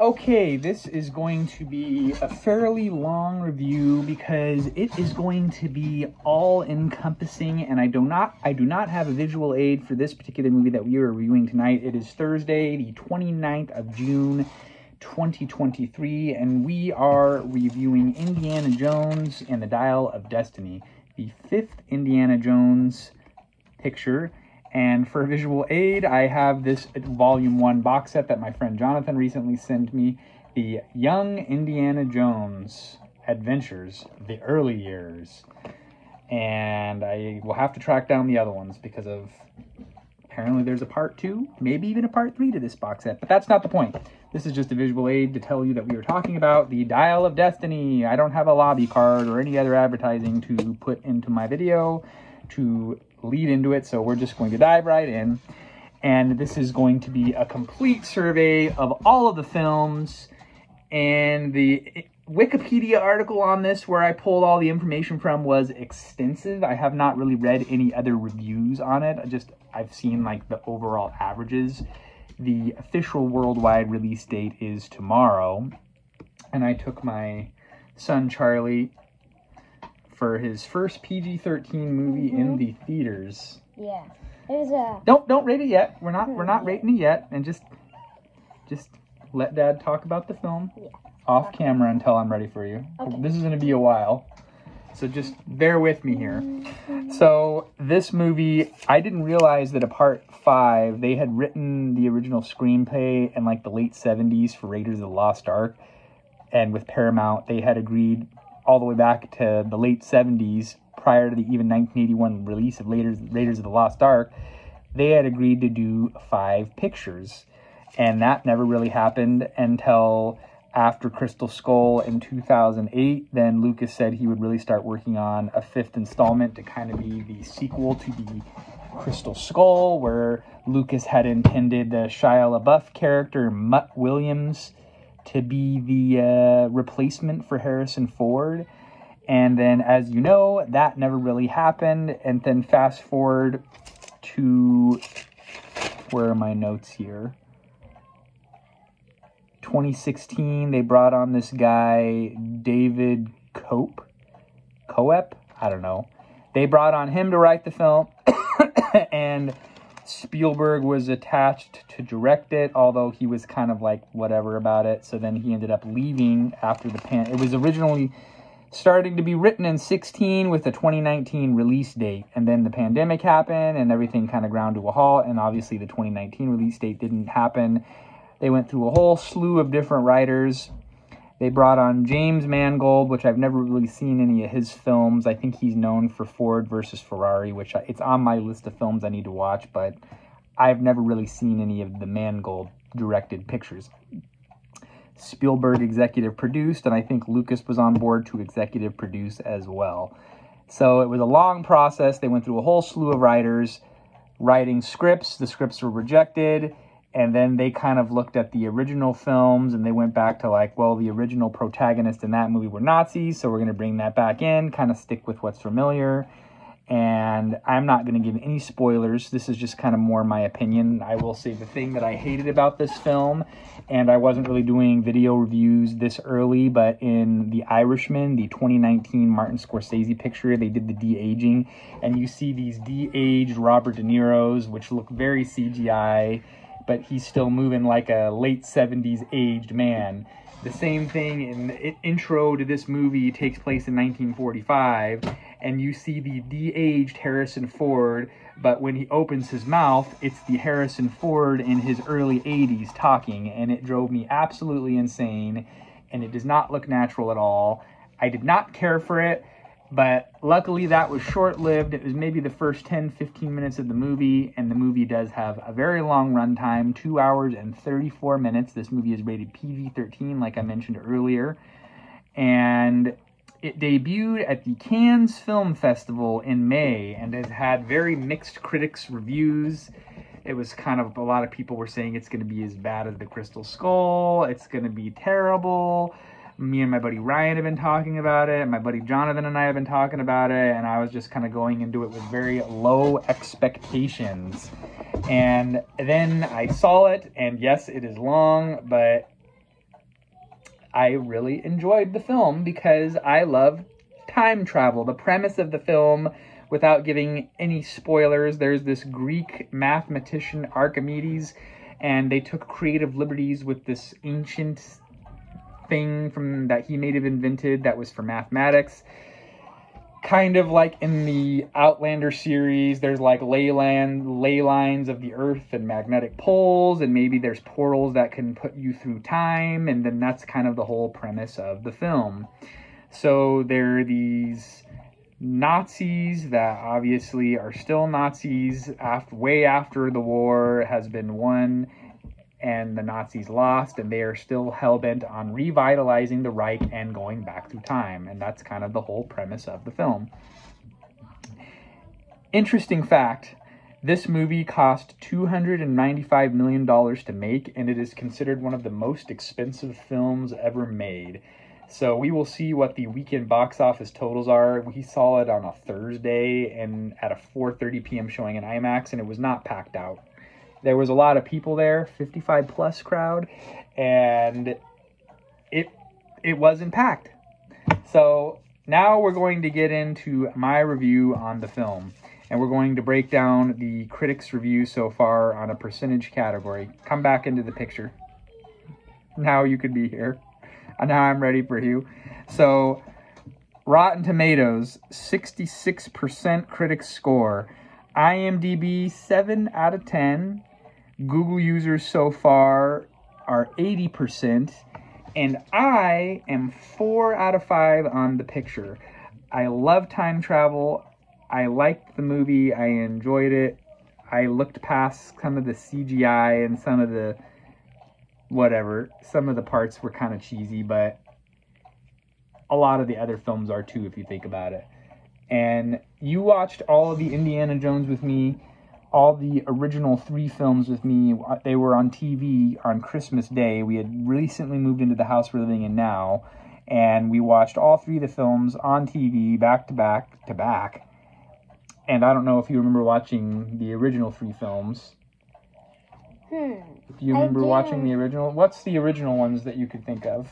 Okay, this is going to be a fairly long review because it is going to be all-encompassing, and I do not have a visual aid for this particular movie that we are reviewing tonight. It is Thursday, the 29th of June, 2023, and we are reviewing Indiana Jones and the Dial of Destiny, the fifth Indiana Jones picture. And for visual aid, I have this Volume 1 box set that my friend Jonathan recently sent me, the Young Indiana Jones Adventures, the early years. And I will have to track down the other ones because of, apparently there's a part 2, maybe even a part 3 to this box set, but that's not the point. This is just a visual aid to tell you that we are talking about the Dial of Destiny. I don't have a lobby card or any other advertising to put into my video to lead into it, so we're just going to dive right in. And this is going to be a complete survey of all of the films, and the Wikipedia article on this where I pulled all the information from was extensive. I have not really read any other reviews on it. I've seen like the overall averages. The official worldwide release date is tomorrow, and I took my son Charlie for his first PG-13 movie in the theaters. Yeah. There's a... Don't rate it yet. We're not rating it yet. And just let Dad talk about the film off camera until I'm ready for you. Okay. This is going to be a while. So just bear with me here. So this movie, I didn't realize that a part 5, they had written the original screenplay in like the late 70s for Raiders of the Lost Ark. And with Paramount, they had agreed all the way back to the late 70s, prior to the even 1981 release of Raiders of the Lost Ark, they had agreed to do 5 pictures. And that never really happened until after Crystal Skull in 2008. Then Lucas said he would really start working on a 5th installment to kind of be the sequel to the Crystal Skull, where Lucas had intended the Shia LaBeouf character, Mutt Williams, to be the replacement for Harrison Ford. And then, as you know, that never really happened. And then fast forward to, where are my notes here? 2016, they brought on this guy, David Coep? I don't know. They brought on him to write the film, and Spielberg was attached to direct it, although he was kind of like whatever about it. So then he ended up leaving after the it was originally starting to be written in 2016 with a 2019 release date, and then the pandemic happened and everything kind of ground to a halt, and obviously the 2019 release date didn't happen. They went through a whole slew of different writers. They brought on James Mangold, which I've never really seen any of his films. I think he's known for Ford versus Ferrari, which it's on my list of films I need to watch, but I've never really seen any of the Mangold directed pictures. Spielberg executive produced, and I think Lucas was on board to executive produce as well. So it was a long process. They went through a whole slew of writers writing scripts. The scripts were rejected. And then they kind of looked at the original films, and they went back to like, well, the original protagonists in that movie were Nazis, so we're going to bring that back in, kind of stick with what's familiar. And I'm not going to give any spoilers. This is just kind of more my opinion. I will say the thing that I hated about this film, and I wasn't really doing video reviews this early, but in The Irishman, the 2019 Martin Scorsese picture, they did the de-aging, and you see these de-aged Robert De Niro's, which look very CGI, but he's still moving like a late 70s aged man. The same thing in the intro to this movie takes place in 1945, and you see the de-aged Harrison Ford, but when he opens his mouth, it's the Harrison Ford in his early 80s talking, and it drove me absolutely insane, and it does not look natural at all. I did not care for it, but luckily that was short-lived. It was maybe the first 10-15 minutes of the movie, and the movie does have a very long runtime, 2 hours and 34 minutes. This movie is rated PG-13, like I mentioned earlier, and it debuted at the Cannes Film Festival in May and has had very mixed critics' reviews. It was kind of, a lot of people were saying it's going to be as bad as The Crystal Skull, it's going to be terrible. Me and my buddy Ryan have been talking about it. My buddy Jonathan and I have been talking about it. And I was just kind of going into it with very low expectations. And then I saw it. And yes, it is long. But I really enjoyed the film because I love time travel. The premise of the film, without giving any spoilers, there's this Greek mathematician, Archimedes, and they took creative liberties with this ancient thing that he may have invented that was for mathematics. Kind of like in the Outlander series, there's like ley lines of the earth and magnetic poles, and maybe there's portals that can put you through time, and then that's kind of the whole premise of the film. So there are these Nazis that obviously are still Nazis way after the war has been won and the Nazis lost, and they are still hell-bent on revitalizing the Reich and going back through time. And that's kind of the whole premise of the film. Interesting fact, this movie cost $295 million to make, and it is considered one of the most expensive films ever made. So we will see what the weekend box office totals are. We saw it on a Thursday and at a 4:30 p.m. showing in IMAX, and it was not packed out. There was a lot of people there, 55 plus crowd, and it wasn't packed. So now we're going to get into my review on the film, and we're going to break down the critics' review so far on a percentage category. Come back into the picture. Now you could be here. Now I'm ready for you. So Rotten Tomatoes, 66% critics score. IMDb, 7 out of 10. Google users so far are 80%, and I am 4 out of 5 on the picture. I love time travel. I liked the movie. I enjoyed it. I looked past some of the CGI and some of the whatever. Some of the parts were kind of cheesy, but a lot of the other films are too, if you think about it. And you watched all of the Indiana Jones with me, all the original 3 films with me. They were on TV on Christmas Day. We had recently moved into the house we're living in now, and we watched all 3 of the films on TV back to back to back. And I don't know if you remember watching the original 3 films. Do you remember watching the original? What's the original ones that you could think of?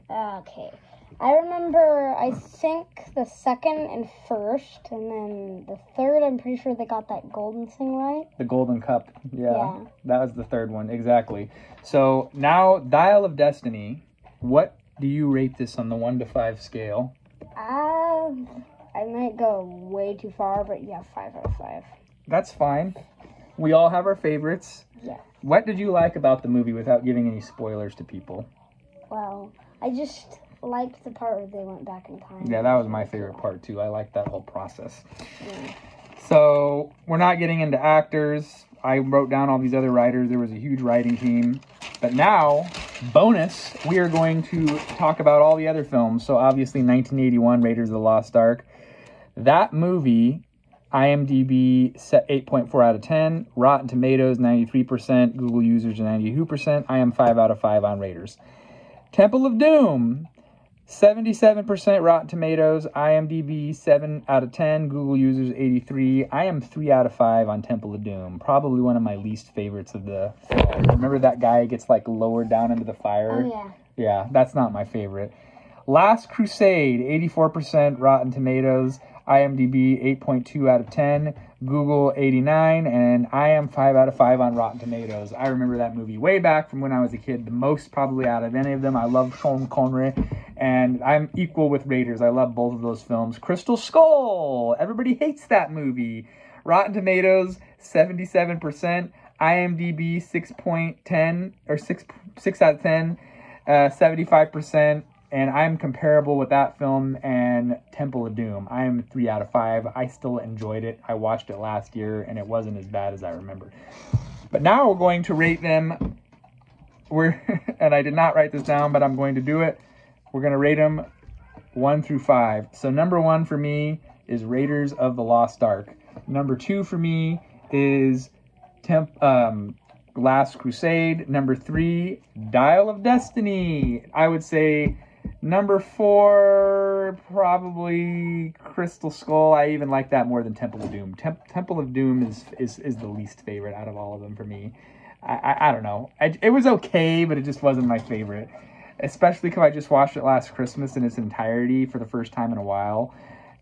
Okay. I remember, I think, the second and first, and then the third, I'm pretty sure they got that golden thing right. The Golden Cup, yeah. That was the third one, exactly. So now, Dial of Destiny, what do you rate this on the 1 to 5 scale? I might go way too far, but yeah, 5 out of 5. That's fine. We all have our favorites. Yeah. What did you like about the movie without giving any spoilers to people? Well, I just liked the part where they went back in time. Yeah, that was my favorite part too. I liked that whole process. Yeah. So we're not getting into actors. I wrote down all these other writers. There was a huge writing team. But now, bonus, we are going to talk about all the other films. So obviously 1981, Raiders of the Lost Ark. That movie, IMDb set 8.4 out of 10. Rotten Tomatoes, 93%. Google users, 92%. I am 5 out of 5 on Raiders. Temple of Doom, 77% Rotten Tomatoes, IMDb 7 out of 10, Google users 83. I am 3 out of 5 on Temple of Doom. Probably one of my least favorites of the film. Remember that guy gets like lowered down into the fire? Oh, yeah. Yeah, that's not my favorite. Last Crusade, 84% Rotten Tomatoes, IMDb 8.2 out of 10, Google 89, and I am 5 out of 5 on Rotten Tomatoes. I remember that movie way back from when I was a kid, the most probably out of any of them. I love Sean Connery, and I'm equal with Raiders. I love both of those films. Crystal Skull, everybody hates that movie. Rotten Tomatoes, 77%, IMDb 6.10, or 6 out of 10, 75%. And I'm comparable with that film and Temple of Doom. I am 3 out of 5. I still enjoyed it. I watched it last year, and it wasn't as bad as I remember. But now we're going to rate them. And I did not write this down, but I'm going to do it. We're going to rate them 1 through 5. So number 1 for me is Raiders of the Lost Ark. Number 2 for me is Last Crusade. Number 3, Dial of Destiny. I would say number 4, probably Crystal Skull. I even like that more than Temple of Doom. Temple of Doom is the least favorite out of all of them for me. I don't know. It was okay, but it just wasn't my favorite. Especially because I just watched it last Christmas in its entirety for the first time in a while.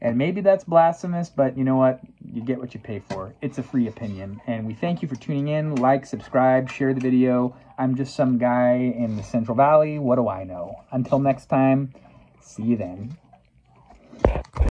And maybe that's blasphemous, but you know what? You get what you pay for. It's a free opinion. And we thank you for tuning in. Like, subscribe, share the video. I'm just some guy in the Central Valley. What do I know? Until next time, see you then.